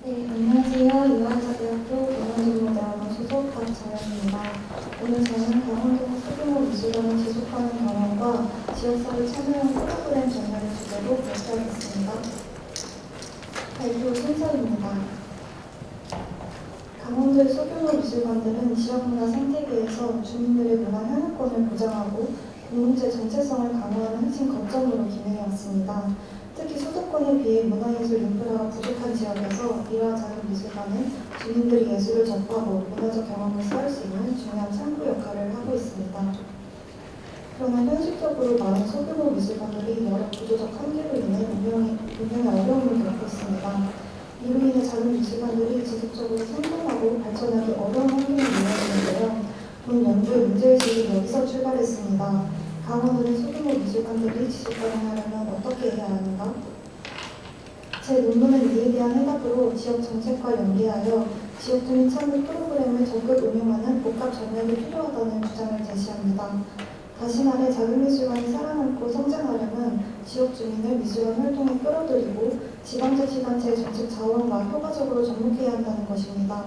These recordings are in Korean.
네, 안녕하세요. 유한자대학교 문화진흥대학원 소속 박정현입니다. 오늘 저는 강원도 소규모 미술관을 지속하는 경험과 지역사회 참여형 프로그램 전략을 주제로 발표하겠습니다. 발표 순서입니다. 강원도의 소규모 미술관들은 지역문화 생태계에서 주민들의 문화 향유권을 보장하고 공동체 정체성을 강화하는 핵심 거점으로 기능해왔습니다. 특히 수도권에 비해 문화예술 인프라가 부족한 지역에서 이러한 작은 미술관은 주민들이 예술을 접하고 문화적 경험을 쌓을 수 있는 중요한 창구 역할을 하고 있습니다. 그러나 현실적으로 많은 소규모 미술관들이 여러 구조적 한계로 인해 운영에 어려움을 겪고 있습니다. 이로 인해 작은 미술관들이 지속적으로 생존하고 발전하기 어려운 환경에 놓여있는데요. 본 연구의 문제의식이 여기서 출발했습니다. 강원도의 소규모 미술관들이 지속 가능하려면 어떻게 해야 하는가? 제 논문은 이에 대한 해답으로 지역 정책과 연계하여 지역 주민 참여 프로그램을 적극 운용하는 복합 전략이 필요하다는 주장을 제시합니다. 다시 말해 작은 미술관이 살아남고 성장하려면 지역 주민을 미술관 활동에 끌어들이고 지방자치단체의 정책 자원과 효과적으로 접목해야 한다는 것입니다.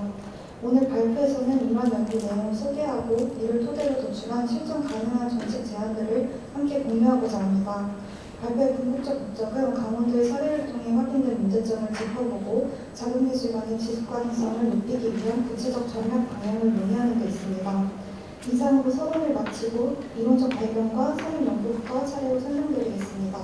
오늘 발표에서는 이러한 연구 내용을 소개하고 이를 토대로 도출한 실천 가능한 정책 제안들을 함께 공유하고자 합니다. 발표의 궁극적 목적은 강원도의 사례를 통해 확인된 문제점을 짚어보고 작은 미술관의 지속 가능성을 높이기 위한 구체적 전략 방향을 논의하는 데 있습니다. 이상으로 서론을 마치고 이론적 배경과 사용 연구부터 차례로 설명드리겠습니다.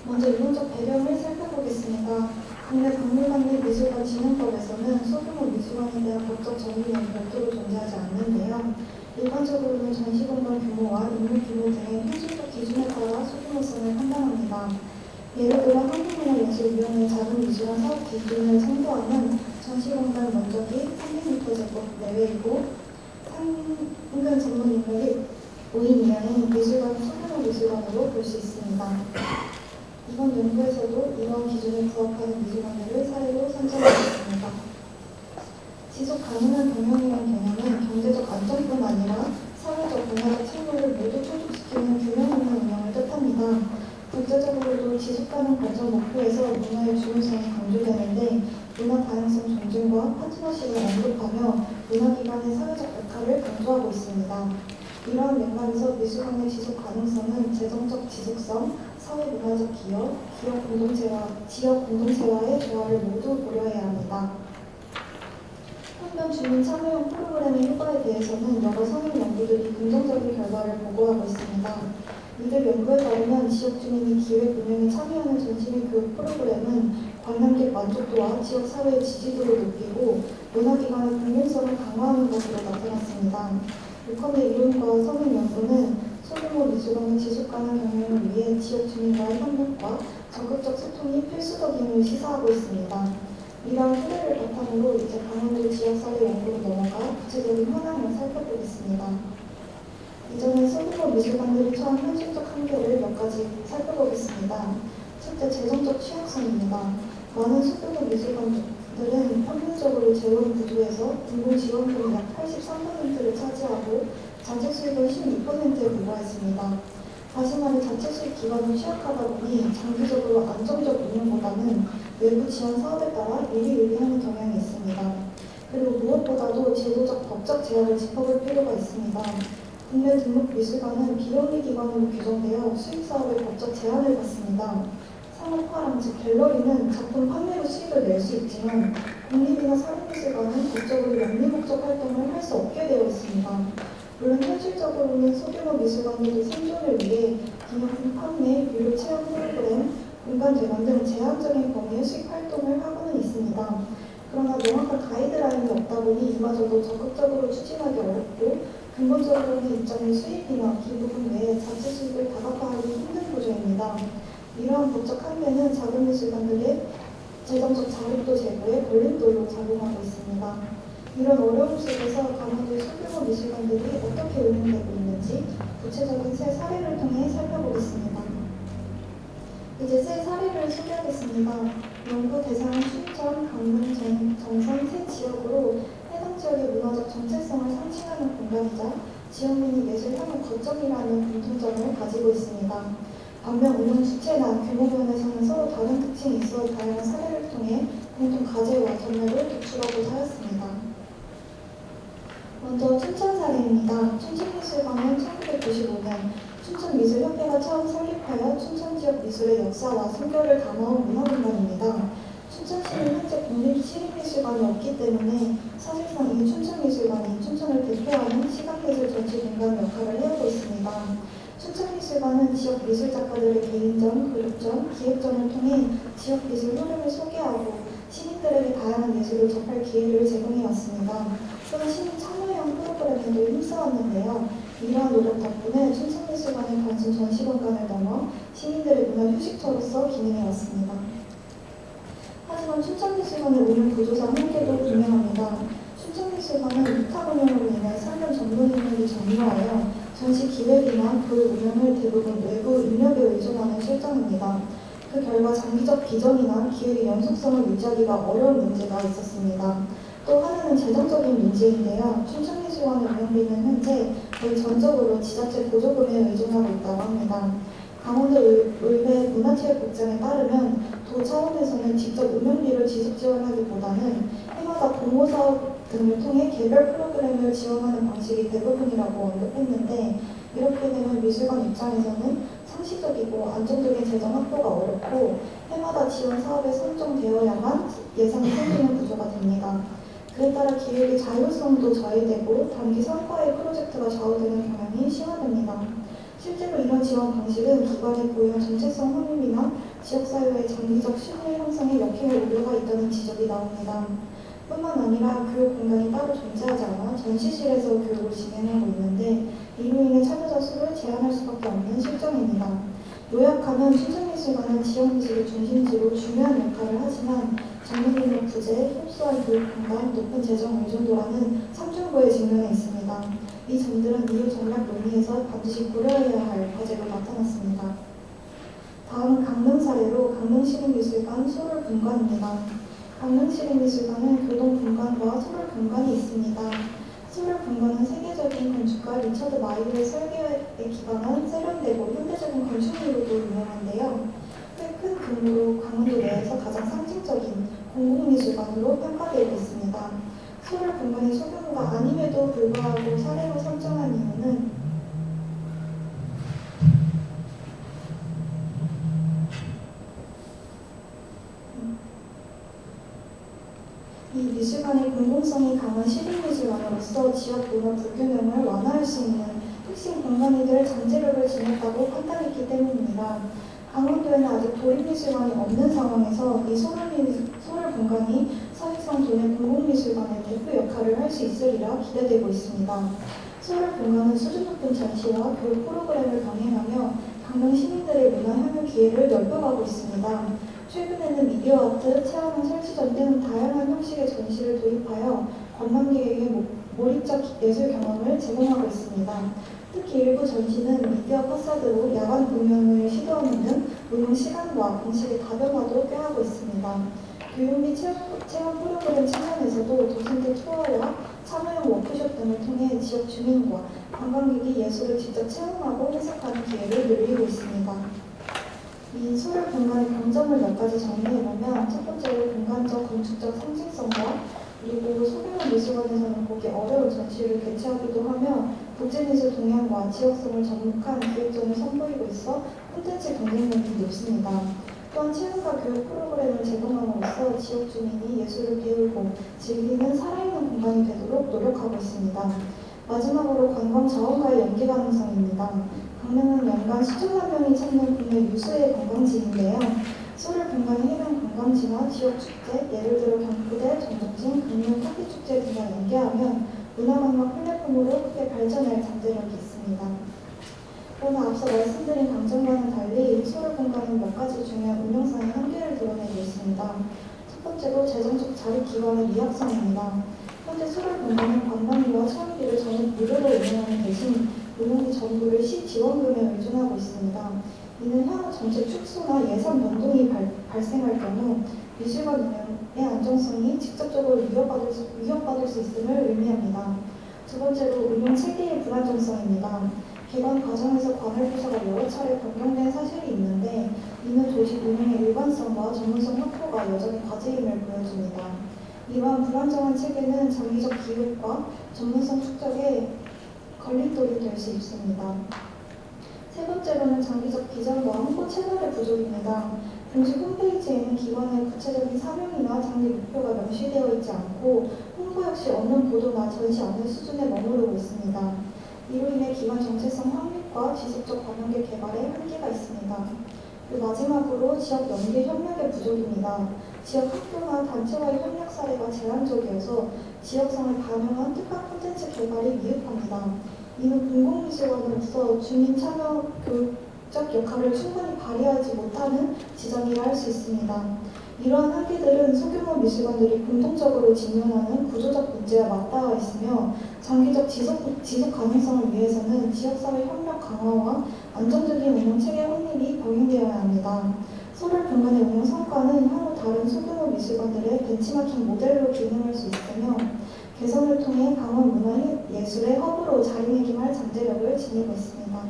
먼저 이론적 배경을 살펴보겠습니다. 국내 박물관 및 미술관 진흥법에서는 소규모 미술관에 대한 법적 정의는 별도로 존재하지 않는데요. 일반적으로는 전시공간 규모와 인물 규모 등의 현실적 기준에 따라 소규모성을 판단합니다. 예를 들어 한국문화예술위원회 작은 미술관 사업 기준을 참고하면 전시공간 면적이 300m² 내외이고 상근 전문 인물이 5인 이하인 미술관을 소규모 미술관으로 볼 수 있습니다. 이번 연구에서도 이러한 기준에 부합하는 미술관들을 사례로 선정하였습니다. 지속 가능한 경영이란 개념은 경제적 안정뿐 아니라 사회적, 문화적 책무를 모두 충족시키는 균형 있는 운영을 뜻합니다. 국제적으로도 지속가능 발전 목표에서 문화의 중요성이 강조되는데 문화 다양성 존중과 파트너십을 언급하며 문화기관의 사회적 역할을 강조하고 있습니다. 이러한 맥락에서 미술관의 지속 가능성은 재정적 지속성, 사회문화적 기여, 지역 공동체와의 조화를 모두 고려해야 합니다. 한편 주민 참여형 프로그램의 효과에 대해서는 여러 성인 연구들이 긍정적인 결과를 보고하고 있습니다. 이들 연구에 따르면 지역 주민이 기획 운영에 참여하는 전시 및 교육 프로그램은 관람객 만족도와 지역 사회의 지지도를 높이고 문화기관의 공공성을 강화하는 것으로 나타났습니다. 요컨대 이론과 성인 연구는 소규모 미술관의 지속가능 경영을 위해 지역 주민과의 협력과 적극적 소통이 필수적 임을 시사하고 있습니다. 이러한 토대를 바탕으로 이제 강원도 지역사회 연구로 넘어가 구체적인 현황을 살펴보겠습니다. 이전에 소규모 미술관들이 처한 현실적 한계를 몇 가지 살펴보겠습니다. 첫째, 재정적 취약성입니다. 많은 소규모 미술관들은 평균적으로 재원 구조에서 공공 지원금이 약 83%를 차지하고 자체 수익은 12%에 불과했습니다. 다시 말해 자체 수익 기반이 취약하다 보니 장기적으로 안정적 운영보다는 외부 지원 사업에 따라 유리유리하는 경향이 있습니다. 그리고 무엇보다도 제도적 법적 제약을 짚어볼 필요가 있습니다. 국내 등록 미술관은 비영리 기관으로 규정되어 수익 사업의 법적 제한을 받습니다. 상업화랑 즉 갤러리는 작품 판매로 수익을 낼 수 있지만 국립이나 사립미술관은 법적으로 영리 목적 활동을 할 수 없게 되어 있습니다. 물론 현실적으로는 소규모 미술관들의 생존을 위해 기념품 판매, 유료 체험 프로그램, 공간 대관 등 제한적인 범위의 수익 활동을 하고는 있습니다. 그러나 명확한 가이드라인이 없다 보니 이마저도 적극적으로 추진하기 어렵고 근본적으로는 입장의 수입이나 기부금 외에 자체 수익을 다각화하기 힘든 구조입니다. 이러한 법적 한계는 작은 미술관들의 재정적 자립도 제고에 걸림돌로 작용하고 있습니다. 이런 어려움 속에서 강원도의 소규모 미술관들이 어떻게 운영되고 있는지 구체적인 세 사례를 통해 살펴보겠습니다. 이제 세 사례를 소개하겠습니다. 연구 대상은 춘천, 강릉, 정선 세 지역으로 해당 지역의 문화적 정체성을 상징하는 공간이자 지역민이 예술 향후 거점이라는 공통점을 가지고 있습니다. 반면 운영 주체나 규모 면에서는 서로 다른 특징이 있어 다양한 사례를 통해 공통 과제와 전략을 도출하고자 하였습니다. 먼저 춘천 사례입니다. 춘천미술관은 1995년 춘천미술협회가 처음 설립하여 춘천 지역 미술의 역사와 성교를 담아온 문화공간입니다. 춘천시는 현재 국립시립미술관이 없기 때문에 사실상 이 춘천미술관이 춘천을 대표하는 시각미술 전시 공간 역할을 해오고 있습니다. 춘천미술관은 지역 미술작가들의 개인전, 그룹전, 기획전을 통해 지역 미술 흐름을 소개하고 시민들에게 다양한 예술을 접할 기회를 제공해왔습니다. 또한 시민 참여형 프로그램에도 힘써왔는데요. 이러한 노력 덕분에 춘천미술관은 단순 전시공간을 넘어 시민들의 문화 휴식처로서 기능해왔습니다. 하지만 춘천미술관의 운영 구조상 한계도 분명합니다. 춘천미술관은 위탁 운영으로 인해 상금 전문 인력이 전무하여 전시 기획이나 그 운영을 대부분 외부 인력에 의존하는 실정입니다. 그 결과 장기적 비전이나 기획의 연속성을 유지하기가 어려운 문제가 있었습니다. 또 하나는 재정적인 문제인데요. 춘천미술관의 운영비는 현재 거의 전적으로 지자체 보조금에 의존하고 있다고 합니다. 강원도 의회 문화체육국장에 따르면 도 차원에서는 직접 운영비를 지속 지원하기보다는 해마다 공모사업 등을 통해 개별 프로그램을 지원하는 방식이 대부분이라고 언급했는데, 이렇게 되면 미술관 입장에서는 상시적이고 안정적인 재정 확보가 어렵고 해마다 지원 사업에 선정되어야만 예산이 생기는 구조가 됩니다. 그에 따라 기획의 자율성도 저해되고 단기 성과의 프로젝트가 좌우되는 경향이 심화됩니다. 실제로 이런 지원 방식은 기관의 고유한 정체성 확립이나 지역사회의 장기적 신뢰 형성에 역행할 우려가 있다는 지적이 나옵니다. 뿐만 아니라 교육 공간이 따로 존재하지 않아 전시실에서 교육을 진행하고 있는데 이로 인해 참여자 수를 제한할 수밖에 없는 실정입니다. 요약하면 춘천미술관은 지역미술의 중심지로 중요한 역할을 하지만 전문인력 부재, 협소한 교육 공간, 높은 재정 의존도라는 삼중고에 직면해 있습니다. 이 점들은 이후 전략 논의에서 반드시 고려해야 할 과제로 나타났습니다. 다음은 강릉 사례로 강릉시립미술관 소롤분관입니다. 강릉시립미술관은 교동분관과 소롤분관이 있습니다. 소롤분관은 세계적인 건축가 리처드 마이르의 설계에 기반한 세련되고 현대적인 건축물로도 유명한데요. 꽤 큰 규모로 강원도 내에서 가장 상징적인 공공미술관으로 평가되고 있습니다. 소롤분관이 소규모가 아님에도 불구하고 사례로 선정한 이유는 이 미술관의 공공성이 강한 시립미술관으로서 지역 문화 불균형을 완화할 수 있는 핵심 공간이 될 잠재력을 지녔다고 판단했기 때문입니다. 강원도에는 아직 도립미술관이 없는 상황에서 이 소롤분관이 사실상 도내 공공미술관의 대표 역할을 할 수 있으리라 기대되고 있습니다. 소롤분관은 수준 높은 전시와 교육 프로그램을 병행하며 강릉 시민들의 문화 향유 기회를 넓혀가고 있습니다. 최근에는 미디어 아트, 체험형 설치전 등 다양한 형식의 전시를 도입하여 관람객에게 몰입적 예술 경험을 제공하고 있습니다. 특히 일부 전시는 미디어 파사드로 야간 공연을 시도하는 등 운영 시간과 방식의 다변화도 꾀하고 있습니다. 교육 및 체험 프로그램 측면에서도 도슨트 투어와 참여형 워크숍 등을 통해 지역 주민과 관광객이 예술을 직접 체험하고 해석하는 기회를 늘리고 있습니다. 이 소롤분관의 강점을 몇 가지 정리해보면 첫 번째로 공간적, 건축적 상징성과 그리고 소규모 미술관에서는 보기 어려운 전시를 개최하기도 하며 국제미술 동향과 지역성을 접목한 기획전을 선보이고 있어 콘텐츠 경쟁력이 높습니다. 또한 체험과 교육 프로그램을 제공함으로써 지역 주민이 예술을 배우고 즐기는 살아있는 공간이 되도록 노력하고 있습니다. 마지막으로 관광 자원과의 연계 가능성입니다. 강릉은 연간 수천만 명이 찾는 국내 유수의 관광지인데요. 소롤분관의 해변 관광지나 지역 축제, 예를 들어 경포대, 전통진, 강릉 커피축제 등과 연계하면 문화관광 플랫폼으로 크게 발전할 잠재력이 있습니다. 그러나 앞서 말씀드린 강점과는 달리 소롤분관은 몇 가지 중요한 운영상의 한계를 드러내고 있습니다. 첫 번째로 재정적 자립기관의 미약성입니다. 현재 소롤분관은 관광비와 체험비를 전액 무료로 운영하는 대신 운영비 전부를 시 지원금에 의존하고 있습니다. 이는 향후 정책 축소나 예산 변동이 발생할 경우 미술관 운영의 안정성이 직접적으로 위협받을 수 있음을 의미합니다. 두 번째로 운영 체계의 불안정성입니다. 개관 과정에서 관할 부서가 여러 차례 변경된 사실이 있는데 이는 조직 운영의 일관성과 전문성 확보가 여전히 과제임을 보여줍니다. 이러한 불안정한 체계는 장기적 기획과 전문성 축적에 걸림돌이 될 수 있습니다. 세 번째로는 장기적 비전과 홍보 채널의 부족입니다. 공식 홈페이지에는 기관의 구체적인 사명이나 장기 목표가 명시되어 있지 않고 홍보 역시 없는 보도나 전시 않는 수준에 머무르고 있습니다. 이로 인해 기관 정체성 확립과 지속적 관광객 개발에 한계가 있습니다. 그리고 마지막으로 지역 연계 협력의 부족입니다. 지역 학교나 단체와의 협력 사례가 제한적이어서 지역성을 반영한 특화 콘텐츠 개발이 미흡합니다. 이는 공공미술관으로서 주민 참여 교육적 역할을 충분히 발휘하지 못하는 지점이라 할 수 있습니다. 이러한 한계들은 소규모 미술관들이 공통적으로 직면하는 구조적 문제와 맞닿아 있으며 장기적 지속 가능성을 위해서는 지역사회 협력 강화와 안정적인 운영체계 확립이 병행되어야 합니다. 소를 분간의 운영 성과는 향후 다른 소규모 미술관들의 벤치마킹 모델로 기능할 수 있으며 개선을 통해 강원 문화예술의 허브로 자리매김할 잠재력을 지니고 있습니다.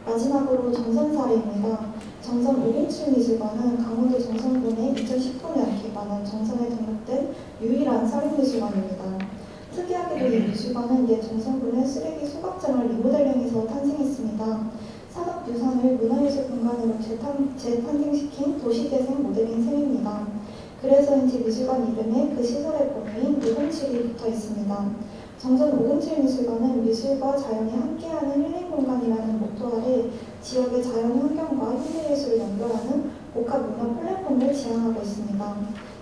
마지막으로 정선 사례입니다. 정선 507 미술관은 강원도 정선군에 2019년 개관한 정선에 등록된 유일한 사립미술관입니다. 특이하게도 이 미술관은 옛 정선군의 쓰레기 소각장을 리모델링해서 탄생했습니다. 산업유산을 문화예술 공간으로 재탄생시킨 도시재생 모델인 셈입니다. 그래서인지 미술관 이름에 그 시설의 번호인 507이 붙어 있습니다. 정선 507 미술관은 미술과 자연이 함께하는 힐링 공간이라는 모토 아래 지역의 자연 환경과 현대예술을 연결하는 복합 문화 플랫폼을 지향하고 있습니다.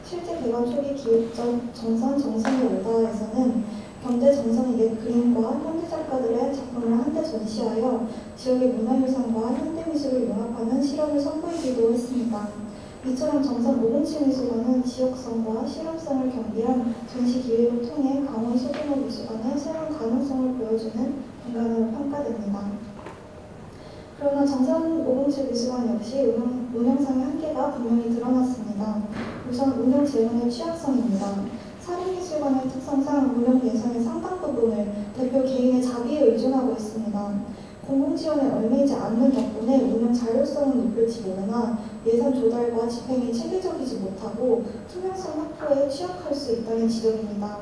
실제 개관 초기 기획전 정선의 오다에서는 경제 정선의 옛 그림과 현대 작가들의 작품을 한데 전시하여 지역의 문화유산과 현대미술을 융합하는 실험을 선보이기도 했습니다. 이처럼 정선 507 미술관은 지역성과 실험성을 겸비한 전시 기획을 통해 강원 소규모 미술관의 새로운 가능성을 보여주는 공간으로 평가됩니다. 그러나 정선 507 미술관 역시 운영상의 한계가 분명히 드러났습니다. 우선 운영 재원의 취약성입니다. 사립미술관의 특성상 운영 예산의 상당 부분을 대표 개인의 자비에 의존하고 있습니다. 공공지원에 얽매이지 않는 덕분에 운영 자율성은 높을지 모르나 예산 조달과 집행이 체계적이지 못하고 투명성 확보에 취약할 수 있다는 지적입니다.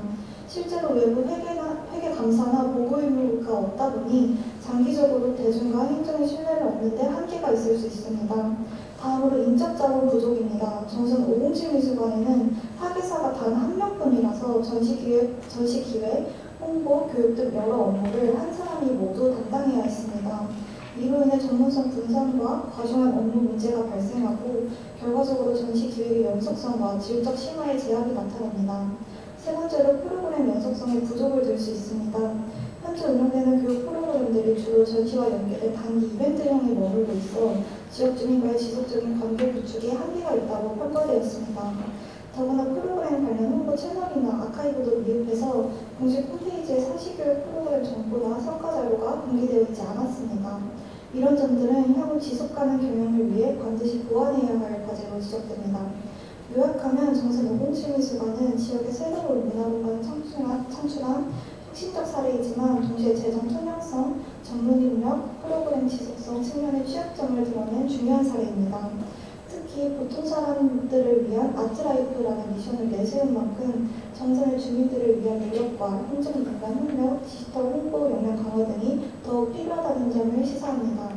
실제로 외부 회계 감사나 보고 의무가 없다 보니 장기적으로 대중과 행정의 신뢰를 얻는 데 한계가 있을 수 있습니다. 다음으로 인적 자원 부족입니다. 정선 507 미술관에는 학예사가 단 한 명뿐이라서 전시 기획, 홍보, 교육 등 여러 업무를 한 사람이 모두 담당해야 했습니다. 이로 인해 전문성 분산과 과중한 업무 문제가 발생하고 결과적으로 전시 기획의 연속성과 질적 심화의 제약이 나타납니다. 세 번째로 프로그램 연속성의 부족을 들 수 있습니다. 현재 운영되는 교육 프로그램들이 주로 전시와 연계된 단기 이벤트형에 머물고 있어 지역 주민과의 지속적인 관계 구축에 한계가 있다고 평가되었습니다. 더구나 프로그램 관련 홍보 채널이나 아카이브도 미흡해서 공식 홈페이지에 사시교육 프로그램 정보나 성과 자료가 공개되어 있지 않았습니다. 이런 점들은 향후 지속가능 경영을 위해 반드시 보완해야 할 과제로 지적됩니다. 요약하면 정선 507 미술관은 지역의 새로운 문화공간을 창출한 혁신적 사례이지만 동시에 재정 투명성, 전문 인력, 프로그램 지속성 측면의 취약점을 드러낸 중요한 사례입니다. 특히 보통 사람들을 위한 아트라이프라는 미션을 내세운 만큼 정선의 주민들을 위한 노력과 행정기관 협력, 디지털 홍보 역량 강화 등이 더욱 필요하다는 점을 시사합니다.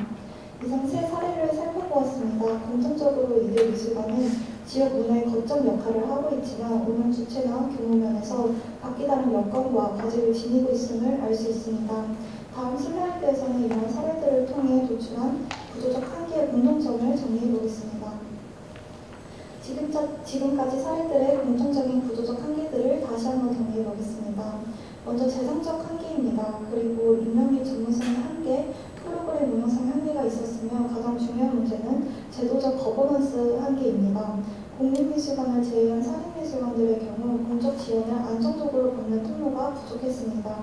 이상 세 사례를 살펴보았습니다. 공통적으로 이들 미술관은 지역 문화의 거점 역할을 하고 있지만 운영 주체나 규모 면에서 각기 다른 여건과 과제를 지니고 있음을 알 수 있습니다. 다음 슬라이드에서는 이러한 사례들을 통해 도출한 구조적 한계의 공통점을 정리해 보겠습니다. 지금까지 사례들의 공통적인 구조적 한계들을 다시 한번 정리해 보겠습니다. 먼저 재정적 한계입니다. 그리고 인력 및 전문성의 한계, 프로그램 운영상의 한계가 있었으며 가장 중요한 문제는 제도적 거버넌스 한계입니다. 공립미술관을 제외한 사립미술관들의 경우 공적 지원을 안정적으로 받는 통로가 부족했습니다.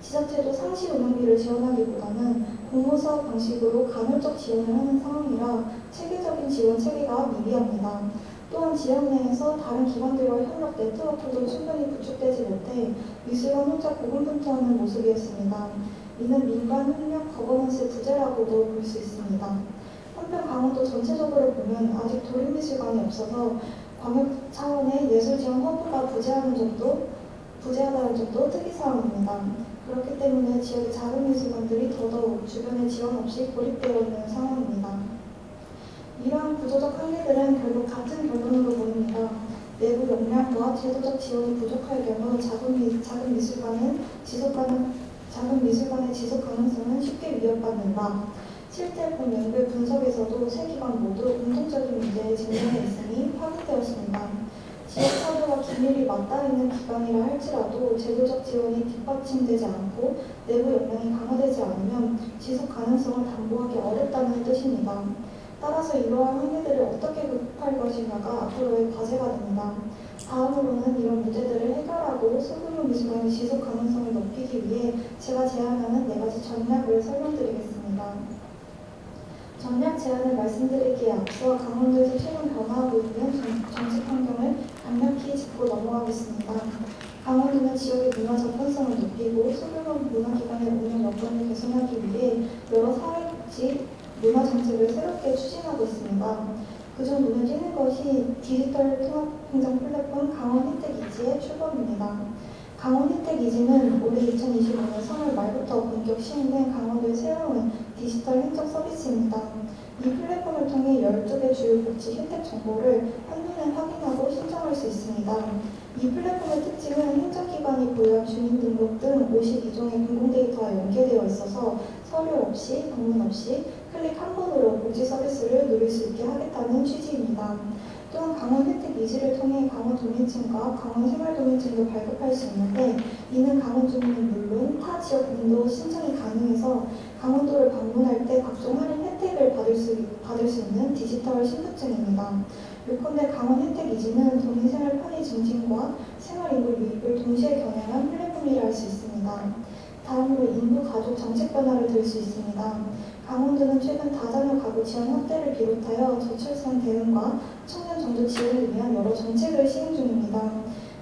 지자체도 상시 운영비를 지원하기보다는 공모사업 방식으로 간헐적 지원을 하는 상황이라 체계적인 지원 체계가 미비합니다. 또한 지역 내에서 다른 기관들과 협력 네트워크도 충분히 구축되지 못해 미술관 혼자 고군분투하는 모습이었습니다. 이는 민관 협력 거버넌스의 부재라고도 볼 수 있습니다. 한편 강원도 전체적으로 보면 아직 도립미술관이 없어서 광역 차원의 예술지원 허브가 부재하다는 점도 특이사항입니다. 그렇기 때문에 지역의 작은 미술관들이 더더욱 주변의 지원 없이 고립되어 있는 상황입니다. 이러한 구조적 한계들은 결국 같은 결론으로 보입니다. 내부 역량과 제도적 지원이 부족할 경우 작은 미술관의 지속 가능성은 쉽게 위협받는다. 실제 본 연구의 분석에서도 세 기관 모두 공통적인 문제에 직면해 있음이 확인되었습니다. 지역 사회와 긴밀히 맞닿아 있는 기관이라 할지라도 제도적 지원이 뒷받침되지 않고 내부 역량이 강화되지 않으면 지속 가능성을 담보하기 어렵다는 뜻입니다. 따라서 이러한 한계들을 어떻게 극복할 것인가가 앞으로의 과제가 됩니다. 다음으로는 이런 문제들을 해결하고 소규모 미술관의 지속 가능성을 높이기 위해 제가 제안하는 4가지 전략을 설명드리겠습니다. 전략 제안을 말씀드리기에 앞서 강원도에서 최근 변화하고 있는 정책 환경을 간략히 짚고 넘어가겠습니다. 강원도는 지역의 문화 접근성을 높이고 소규모 문화기관의 운영 여건을 개선하기 위해 여러 사회복지 문화 정책을 새롭게 추진하고 있습니다. 그중 눈에 띄는 것이 디지털 통합행정 플랫폼 강원 혜택이지의 출범입니다. 강원 혜택이지는 올해 2025년 3월 말부터 본격 시행된 강원도의 새로운 디지털 행정 서비스입니다. 이 플랫폼을 통해 12개 주요 복지 혜택 정보를 한눈에 확인하고 신청할 수 있습니다. 이 플랫폼의 특징은 행정기관이 보유한 주민등록 등 52종의 공공데이터와 연계되어 있어서 서류 없이, 방문 없이 클릭 한 번으로 복지 서비스를 누릴 수 있게 하겠다는 취지입니다. 또한 강원 혜택 이지를 통해 강원 도민증과 강원 생활도민증도 발급할 수 있는데 이는 강원 주민은 물론 타 지역민도 신청이 가능해서 강원도를 방문할 때 각종 할인 혜택을 받을 수 있는 디지털 신분증입니다. 요컨대 강원 혜택 이지는 도민생활 편의 증진과 생활인구 유입을 동시에 겨냥한 플랫폼이라 할 수 있습니다. 다음으로 인구 가족 정책 변화를 들 수 있습니다. 강원도는 최근 다자녀 가구 지원 확대를 비롯하여 저출산 대응과 청년 정도 지원을 위한 여러 정책을 시행 중입니다.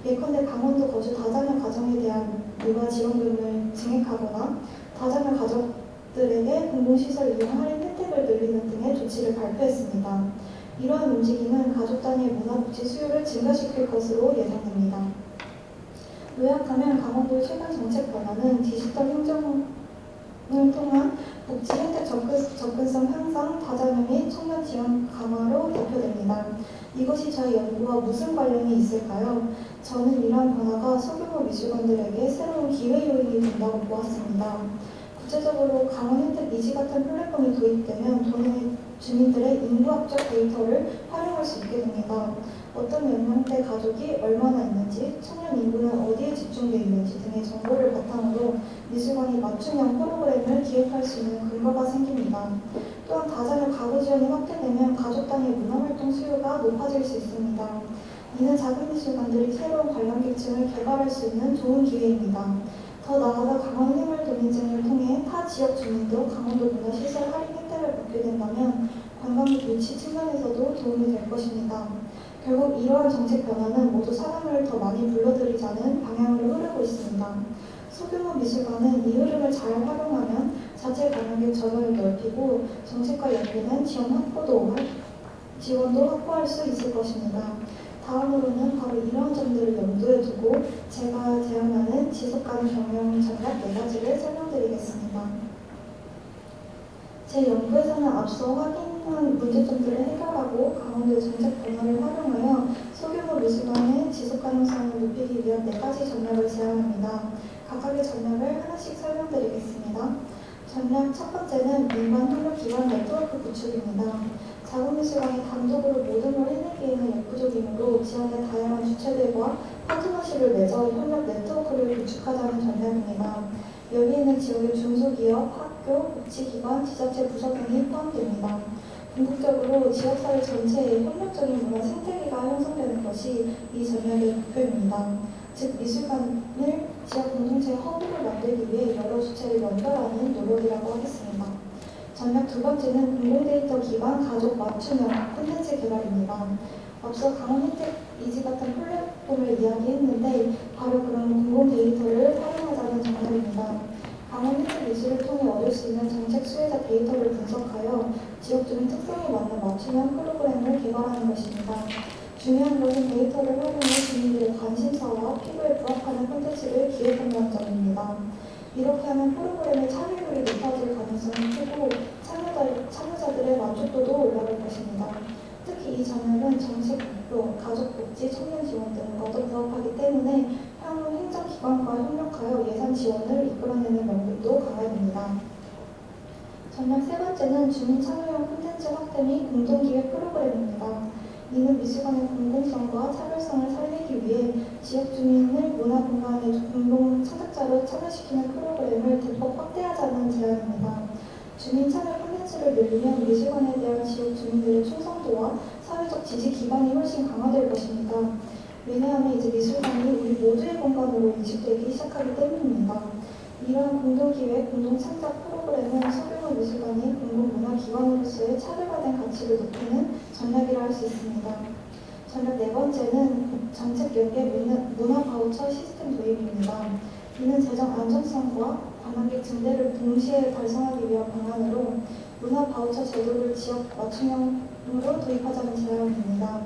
예컨대 강원도 거주 다자녀 가정에 대한 육아 지원금을 증액하거나 다자녀 가족들에게 공공시설 이용 할인 혜택을 늘리는 등의 조치를 발표했습니다. 이러한 움직임은 가족 단위의 문화복지 수요를 증가시킬 것으로 예상됩니다. 요약하면 강원도의 최근 정책 변화는 디지털 행정을 통한 복지 혜택 접근성 향상, 다자녀 및 청년 지원 강화로 대표됩니다. 이것이 저희 연구와 무슨 관련이 있을까요? 저는 이러한 변화가 소규모 미술관들에게 새로운 기회 요인이 된다고 보았습니다. 구체적으로 강원 혜택 이지 같은 플랫폼이 도입되면 도내 주민들의 인구학적 데이터를 활용할 수 있게 됩니다. 어떤 연령대 가족이 얼마나 있는지, 청년 인구는 어디에 집중되어 있는지 등의 정보를 바탕으로 미술관이 맞춤형 프로그램을 기획할 수 있는 근거가 생깁니다. 또한 다자녀 가구 지원이 확대되면 가족 단위 문화활동 수요가 높아질 수 있습니다. 이는 작은 미술관들이 새로운 관람객층을 개발할 수 있는 좋은 기회입니다. 더 나아가 강원 생활도민증을 통해 타 지역 주민도 강원도 문화시설 할인 혜택을 받게 된다면 관광객 유치 측면에서도 도움이 될 것입니다. 결국 이러한 정책 변화는 모두 사람을 더 많이 불러들이자는 방향으로 흐르고 있습니다. 소규모 미술관은 이 흐름을 잘 활용하면 자체 관광객 전원을 넓히고 정책과 연계된 지원도 확보할 수 있을 것입니다. 다음으로는 바로 이러한 점들을 염두에 두고 제가 제안하는 지속가능 경영 전략 4가지를 설명드리겠습니다. 제 연구에서는 앞서 확인한 문제점들을 해결하고 강원도의 정책 변화를 활용하여 소규모 미술관의 지속가능성을 높이기 위한 4가지 전략을 제안합니다. 각각의 전략을 하나씩 설명드리겠습니다. 전략 첫 번째는 민관 협력기관 네트워크 구축입니다. 작은 미술관이 단독으로 모든 걸 해내기에는 역부족이므로 지역의 다양한 주체들과 파트너십을 맺어 협력 네트워크를 구축하자는 전략입니다. 여기에는 지역의 중소기업, 학교, 복지기관, 지자체 부서 등이 포함됩니다. 궁극적으로 지역사회 전체의 협력적인 문화 생태계가 형성되는 것이 이 전략의 목표입니다. 즉 미술관을 지역 공동체의 허브로 만들기 위해 여러 주체를 연결하는 노력이라고 하겠습니다. 전략 두 번째는 공공데이터 기반 가족 맞춤형 콘텐츠 개발입니다. 앞서 강원 혜택 이지 같은 플랫폼을 이야기했는데 바로 그런 공공데이터를 활용하자는 전략입니다. 강원 혜택 미술을 통해 얻을 수 있는 정책 수혜자 데이터를 분석하여 지역 주민 특성에 맞는 맞춤형 프로그램을 개발하는 것입니다. 중요한 것은 데이터를 활용해 주민들의 관심사와 필요에 부합하는 콘텐츠를 기획한다는 점입니다. 이렇게 하면 프로그램의 참여율이 높아질 가능성이 크고 참여자들의 만족도도 올라갈 것입니다. 특히 이 전략은 정책 목표, 가족복지, 청년 지원 등과도 부합하기 때문에 향후 행정기관과 협력하여 예산 지원을 이끌어내는 명분도 강화됩니다. 전략 세 번째는 주민 참여형 콘텐츠 확대 및 공동기획 프로그램입니다. 이는 미술관의 공공성과 차별성을 살리기 위해 지역 주민을 문화공간의 공동 창작자로 참여시키는 프로그램을 대폭 확대하자는 제안입니다. 주민 참여 콘텐츠를 늘리면 미술관에 대한 지역 주민들의 충성도와 사회적 지지 기반이 훨씬 강화될 것입니다. 왜냐하면 이제 미술관이 우리 모두의 공간으로 인식되기 시작하기 때문입니다. 이러한 공동기획, 공동창작 프로그램은 소규모 미술관이 공공문화기관으로서의 차별화된 가치를 높이는 전략이라 할 수 있습니다. 전략 네 번째는 정책 연계 문화바우처 시스템 도입입니다. 이는 재정 안정성과 관광객 증대를 동시에 달성하기 위한 방안으로 문화바우처 제도를 지역 맞춤형으로 도입하자는 제안입니다.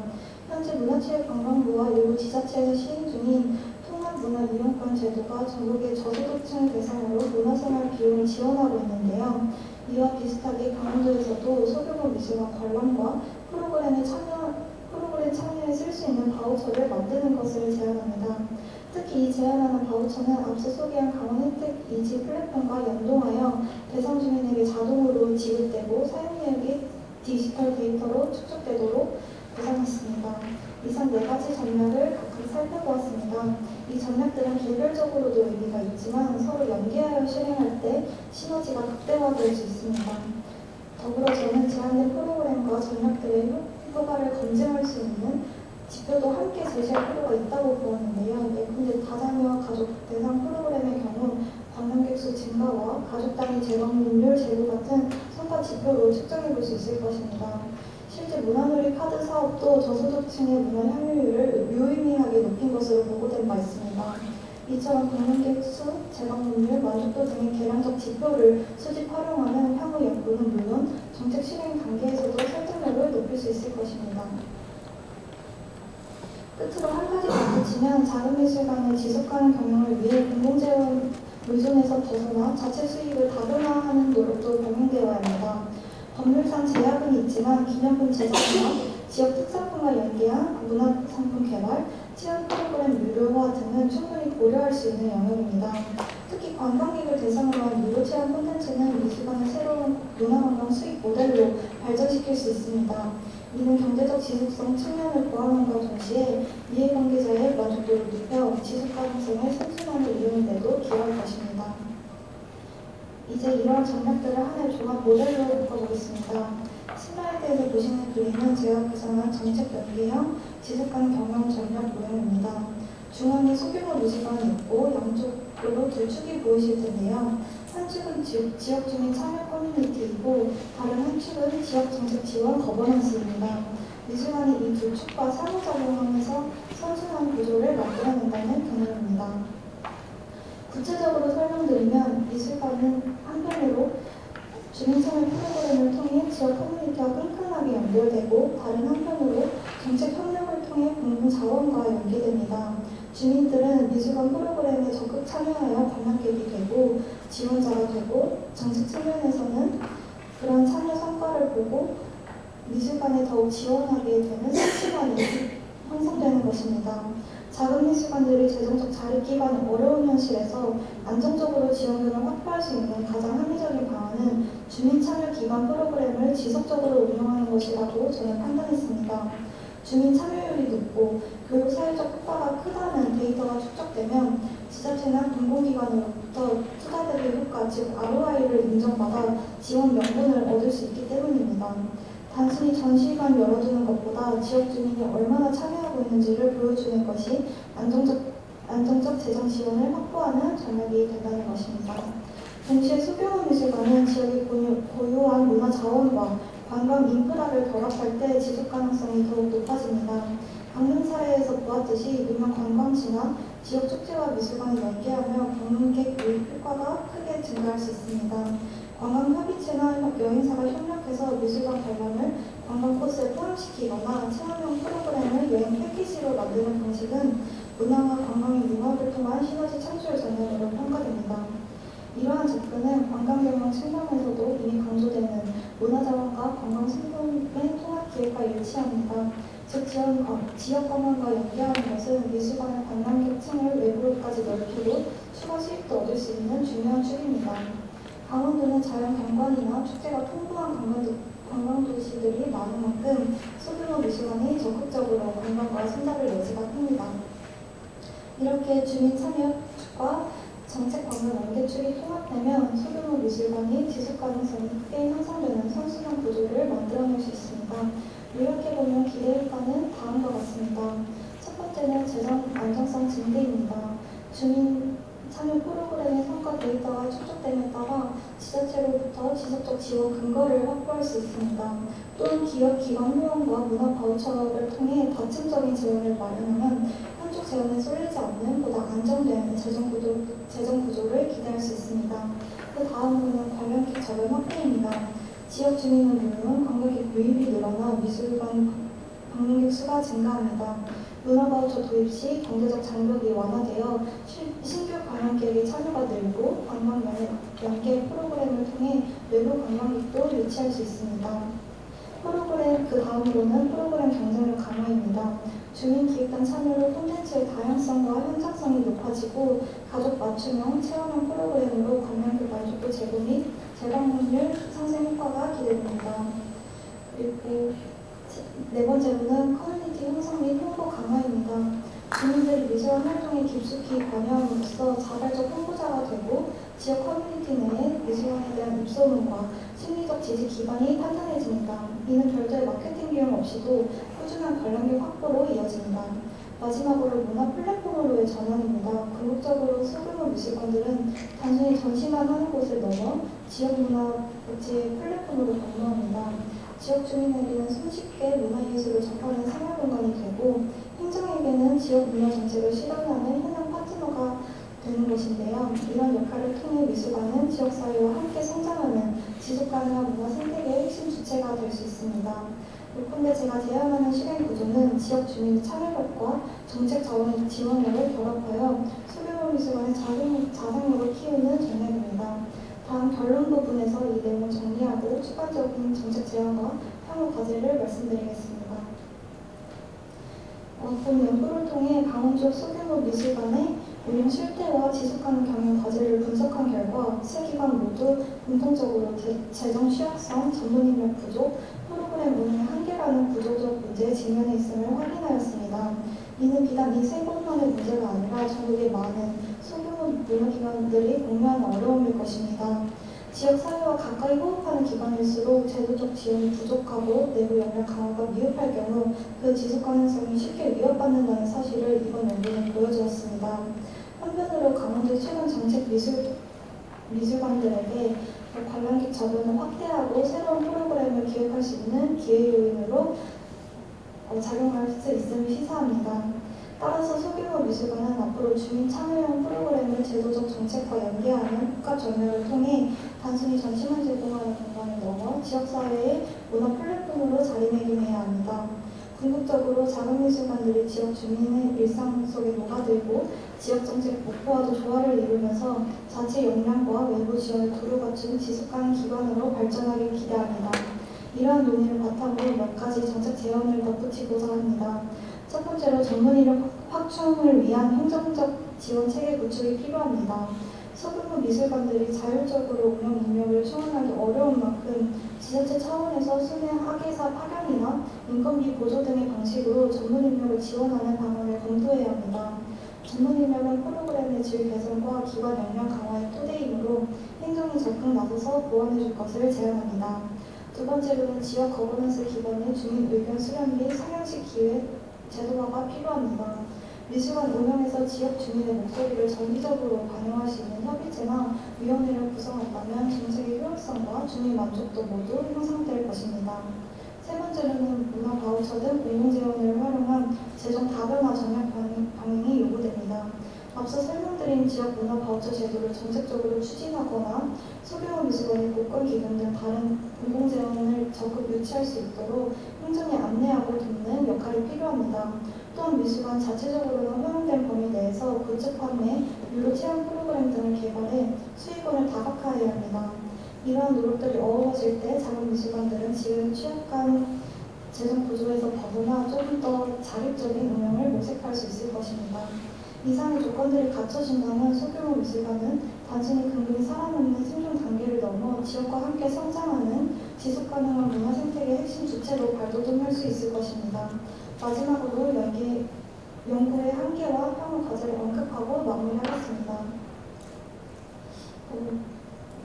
현재 문화체육관광부와 일부 지자체에서 시행 중인 통합문화이용권 제도가 전국의 저소득층을 대상으로 문화생활 비용을 지원하고 있는데요. 이와 비슷하게 강원도에서도 소규모 미술관 관람과 프로그램 참여에 쓸 수 있는 바우처를 만드는 것을 제안합니다. 특히 이 제안하는 바우처는 앞서 소개한 강원 혜택 이지 플랫폼과 연동하여 대상 주민에게 자동으로 지급되고 사용 내역이 디지털 데이터로 축적되도록 구상했습니다. 이상 네 가지 전략을 각각 살펴보았습니다. 이 전략들은 개별적으로도 의미가 있지만 서로 연계하여 실행할 때 시너지가 극대화될 수 있습니다. 더불어 저는 제안된 프로그램과 전략들의 효과를 검증할 수 있는 지표도 함께 제시할 필요가 있다고 보았는데요. 예컨대 다자녀 가족 대상 프로그램의 경우 관광객 수 증가와 가족 단위 재방문율 제고 같은 성과 지표로 측정해 볼 수 있을 것입니다. 실제 문화놀이 카드 사업도 저소득층의 문화 향유율을 유의미하게 높인 것으로 보고된 바 있습니다. 이처럼 관광객 수, 재방문율, 만족도 등의 계량적 지표를 수집 활용하면 향후 연구는 물론 정책 실행 단계에서도 설득력을 높일 수 있을 것입니다. 끝으로 한 가지 덧붙이면 작은 미술관의 지속가능 경영을 위해 공공재원 의존에서 벗어나 자체 수익을 다변화하는 노력도 병행되어야 합니다. 법률상 제약은 있지만 기념품 제작이나 지역 특산품과 연계한 문화상품 개발, 체험 프로그램 유료화 등은 충분히 고려할 수 있는 영역입니다. 특히 관광객을 대상으로 한 유료 체험 콘텐츠는 미술관의 새로운 문화관광 수익 모델로 발전시킬 수 있습니다. 이는 경제적 지속성 측면을 보완함과 동시에 이해관계자의 만족도를 높여 지속가능성의 선순환을 이루는 데도 기여할 것입니다. 이제 이러한 전략들을 하나의 종합 모델로 바꿔보겠습니다. 슬라이드에서 보시는 그림은 제가 구상한 정책 연계형 지속가능 경영 전략 모형입니다. 중앙에 소규모 미술관이 있고 양쪽으로 두 축이 보이실 텐데요. 한 축은 지역 주민 참여 커뮤니티이고 다른 한 축은 지역 정책 지원 거버넌스입니다. 미술관이 이 두 축과 상호작용하면서 선순환 구조를 만들어낸다는 개념입니다. 구체적으로 설명드리면 미술관은 한편으로 주민참여 프로그램을 통해 지역 커뮤니티와 끈끈하게 연결되고 다른 한편으로 정책 협력을 통해 공공자원과 연계됩니다. 주민들은 미술관 프로그램에 적극 참여하여 관람객이 되고 지원자가 되고 정책 측면에서는 그런 참여 성과를 보고 미술관에 더욱 지원하게 되는 선순환이 형성되는 것입니다. 작은 미술관들이 재정적 자립기반이 어려운 현실에서 안정적으로 지원금을 확보할 수 있는 가장 합리적인 방안은 주민 참여 기반 프로그램을 지속적으로 운영하는 것이라고 저는 판단했습니다. 주민 참여율이 높고 교육 사회적 효과가 크다는 데이터가 축적되면 지자체나 공공기관으로부터 투자 대비 효과, 즉 ROI를 인정받아 지원 명분을 얻을 수 있기 때문입니다. 단순히 전시관 열어두는 것보다 지역 주민이 얼마나 참여하고 있는지를 보여주는 것이 안정적 재정 지원을 확보하는 전략이 된다는 것입니다. 동시에 소규모 미술관은 지역의 고유한 문화 자원과 관광 인프라를 결합할 때 지속 가능성이 더욱 높아집니다. 강릉 사례에서 보았듯이 유명 관광지나 지역 축제와 미술관을 연계하며 방문객 유입 효과가 크게 증가할 수 있습니다. 관광협의체나 여행사가 협력해서 미술관 관람을 관광 코스에 포함시키거나 체험형 프로그램을 여행 패키지로 만드는 방식은 문화와 관광의 융합을 통한 시너지 창출 전략으로 평가됩니다. 이러한 접근은 관광 경영 측면에서도 이미 강조되는 문화자원과 관광 상품의 통합 기획과 일치합니다. 즉, 지역 관광과 연계하는 것은 미술관의 관람객층을 외부까지 넓히고 추가 수익도 얻을 수 있는 중요한 축입니다. 강원도는 자연 경관이나 축제가 풍부한 관광도시들이 많은 만큼 소규모 미술관이 적극적으로 관광과 손잡을 여지가 큽니다. 이렇게 주민 참여과 정책 방문 연계축이 통합되면 소규모 미술관이 지속 가능성이 크게 향상되는 선순환 구조를 만들어낼 수 있습니다. 요약해보면 기대 효과는 다음과 같습니다. 첫 번째는 재정 안정성 증대입니다. 주민 참여 프로그램의 성과 데이터가 축적됨에 따라 지자체로부터 지속적 지원 근거를 확보할 수 있습니다. 또는 기업 기관 후원과 문화 바우처를 통해 다층적인 재원을 마련하면 한쪽 재원에 쏠리지 않는 보다 안정된 재정 구조를 기대할 수 있습니다. 그 다음으로는 관람객 저변 확대입니다. 지역 주민은 물론 관광객 유입이 늘어나 미술관 방문객 수가 증가합니다. 문화바우처 도입 시 경제적 장벽이 완화되어 신규 관광객의 참여가 늘고 관광 연계 프로그램을 통해 외부 관광객도 유치할 수 있습니다. 그 다음으로는 프로그램 경쟁력 강화입니다. 주민 기획단 참여로 콘텐츠의 다양성과 현장성이 높아지고 가족 맞춤형 체험형 프로그램으로 관광객 만족도 제고 및 재방문율 상승 효과가 기대됩니다. 그리고 네 번째로는 커뮤니티 형성 및 홍보 강화입니다. 주민들이 미술관 활동에 깊숙이 관여함으로써 자발적 홍보자가 되고 지역 커뮤니티 내에 미술관에 대한 입소문과 심리적 지지 기반이 탄탄해집니다. 이는 별도의 마케팅 비용 없이도 꾸준한 관람객 확보로 이어집니다. 마지막으로 문화 플랫폼으로의 전환입니다. 궁극적으로 소규모 미술관들은 단순히 전시만 하는 곳을 넘어 지역 문화 매체의 플랫폼으로 건너합니다. 지역 주민에게는 손쉽게 문화예술을 접하는 생활 공간이 되고 행정에게는 지역 문화 정책을 실현하는 현장 파트너가 되는 것인데요. 이런 역할을 통해 미술관은 지역사회와 함께 성장하는 지속가능한 문화 생태계의 핵심 주체가 될 수 있습니다. 요컨대 제가 제안하는 실행 구조는 지역 주민의 참여력과 정책 자원의 지원력을 결합하여 소규모 미술관의 자생력을 키우는 전략입니다. 다음 결론 부분에서 이 내용을 정리하고 추가적인 정책 제안과 향후 과제를 말씀드리겠습니다. 본 연구를 통해 강원도 소규모 미술관의 운영 실태와 지속하는 경영 과제를 분석한 결과 세 기관 모두 공통적으로 재정 취약성, 전문 인력 부족, 프로그램 운영의 한계라는 구조적 문제에 직면해 있음을 확인하였습니다. 이는 비단 이 세 곳만의 문제가 아니라 전국의 많은 소규모 문화기관들이 공유하는 어려움일 것입니다. 지역사회와 가까이 호흡하는 기관일수록 제도적 지원이 부족하고 내부 역량 강화가 미흡할 경우 그 지속 가능성이 쉽게 위협받는다는 사실을 이번 연구는 보여주었습니다. 한편으로 강원도 최근 정책 미술관들에게 관람객 저변을 확대하고 새로운 프로그램을 기획할 수 있는 기회 요인으로 작용할 수 있음을 시사합니다. 따라서 소규모 미술관은 앞으로 주민 참여형 프로그램을 제도적 정책과 연계하는 복합 전략을 통해 단순히 전시만 제공하는 공간을 넘어 지역사회의 문화 플랫폼으로 자리매김해야 합니다. 궁극적으로 작은 미술관들이 지역 주민의 일상 속에 녹아들고 지역정책 목표와도 조화를 이루면서 자체 역량과 외부 지원을 두루 갖춘 지속가능 기관으로 발전하길 기대합니다. 이러한 논의를 바탕으로 몇 가지 정책 제언을 덧붙이고자 합니다. 첫 번째로 전문 인력 확충을 위한 행정적 지원 체계 구축이 필요합니다. 소규모 미술관들이 자율적으로 운영 인력을 충원하기 어려운 만큼 지자체 차원에서 수면 학예사 파견이나 인건비 보조 등의 방식으로 전문 인력을 지원하는 방안을 검토해야 합니다. 전문 인력은 프로그램의 질 개선과 기관 역량 강화의 토대이므로 행정이 적극 나서서 보완해 줄 것을 제안합니다. 두 번째로는 지역 거버넌스 기반의 주민 의견 수렴 및 상향식 기획 제도화가 필요합니다. 미술관 운영에서 지역 주민의 목소리를 정기적으로 반영할 수 있는 협의체나 위원회를 구성한다면 정책의 효율성과 주민 만족도 모두 향상될 것입니다. 세 번째로는 문화 바우처 등 공공재원을 활용한 재정 다변화 전략 방향이 요구됩니다. 앞서 설명드린 지역 문화 바우처 제도를 정책적으로 추진하거나 소규모 미술관의 복권 기금 등 다른 공공재원을 적극 유치할 수 있도록 행정에 안내하고 돕는 역할이 필요합니다. 또한 미술관 자체적으로는 허용된 범위 내에서 굿즈 판매, 유료 체험 프로그램 등을 개발해 수익원을 다각화해야 합니다. 이러한 노력들이 어우러질 때 작은 미술관들은 지금 취약한 재정 구조에서 벗어나 조금 더 자립적인 운영을 모색할 수 있을 것입니다. 이상의 조건들이 갖춰진다면 소규모 미술관은 단순히 근근히 살아남는 생존 단계를 넘어 지역과 함께 성장하는 지속가능한 문화 생태계의 핵심 주체로 발돋움할 수 있을 것입니다. 마지막으로 연구의 한계와 향후 과제를 언급하고 마무리하겠습니다.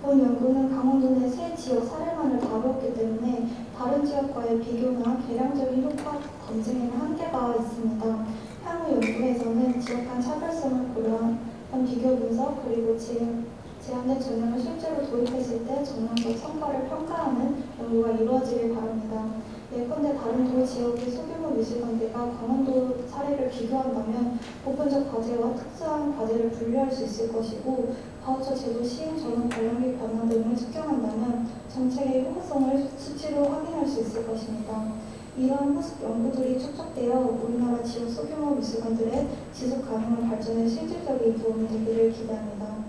본 연구는 강원도 내 세 지역 사례만을 다루었기 때문에 다른 지역과의 비교나 계량적인 효과 검증에는 한계가 있습니다. 향후 연구에서는 지역 간 차별성을 고려한 비교 분석 그리고 지금 제안된 전형을 실제로 도입했을 때 전형적 성과를 평가하는 연구가 이루어지길 바랍니다. 예컨대 다른 도 지역의 소규모 미술관들과 강원도 사례를 비교한다면 보편적 과제와 특수한 과제를 분류할 수 있을 것이고 바우처 제도 시행 전후 관련비 변화 등을 측정한다면 정책의 효과성을 수치로 확인할 수 있을 것입니다. 이러한 후속 연구들이 축적되어 우리나라 지역 소규모 미술관들의 지속 가능한 발전에 실질적인 도움이 되기를 기대합니다.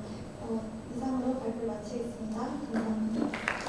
이상으로 발표를 마치겠습니다. 감사합니다.